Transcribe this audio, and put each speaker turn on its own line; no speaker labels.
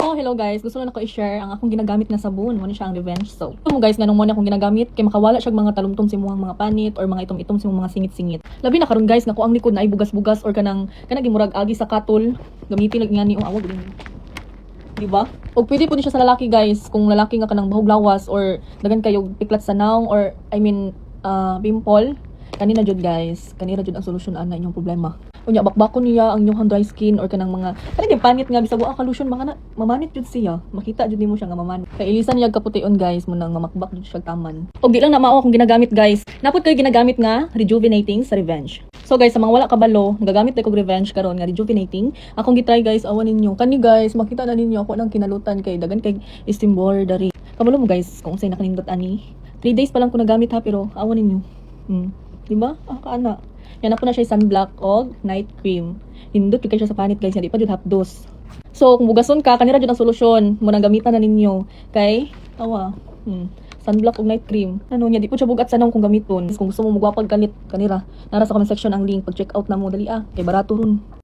So, hello guys. Gusto lang ako i-share ang akong ginagamit nga sabon. Ano siya ang Revenge soap. Ito mo guys, ganun mo na akong ginagamit kay makawala siya mga talumtom sa mga panit or mga itom-itom sa mga singit-singit. Labi na karon guys, naku ang likod na ay bugas-bugas or kanang gimurag agi sa katol. Gamitin lang ngani awag din. Diba? O pwede po din siya sa lalaki guys. Kung lalaki nga kanang bahog lawas or dagan kayo piklat sa naong or pimple. Kanina jud guys. Kanina jud ang solusyon ana inyong problema. Unya bakbakon niya ang inyong dry skin or kanang mga kanang panit nga bisag ang lotion mga na mamanit jud siya. Makita jud nimo siya nga mamanit. Kay ilisan niya kapution guys mo nang mamakbak jud siya taman. Og di lang na mao akong ginagamit guys. Napod kay ginagamit nga rejuvenating sa Revenge. So guys, sa mga wala kabalo, nagagamit ako Revenge karon nga rejuvenating. Akong gitry guys, awan ninyo. Kani guys, makita na ninyo ako nang kinalutan kay dagan kay steamboard dari. Kabalo mo guys, kung unsay nakanindot ani. 3 days pa lang ko nagamit ha pero awan ninyo. Diba? Kaana. Yan na po na siya sunblock o night cream. Hindot kay siya sa panit guys, hindi pa jud hapdos. So kung bugason ka, kanira jud ang solusyon. Muna gamitan na ninyo kay sunblock o night cream. Ano niya, di po siya bugat sanang kung gamiton. Kung gusto mo magwapag kanira, nara sa comment section ang link pag check out na mo dali kay barato ron.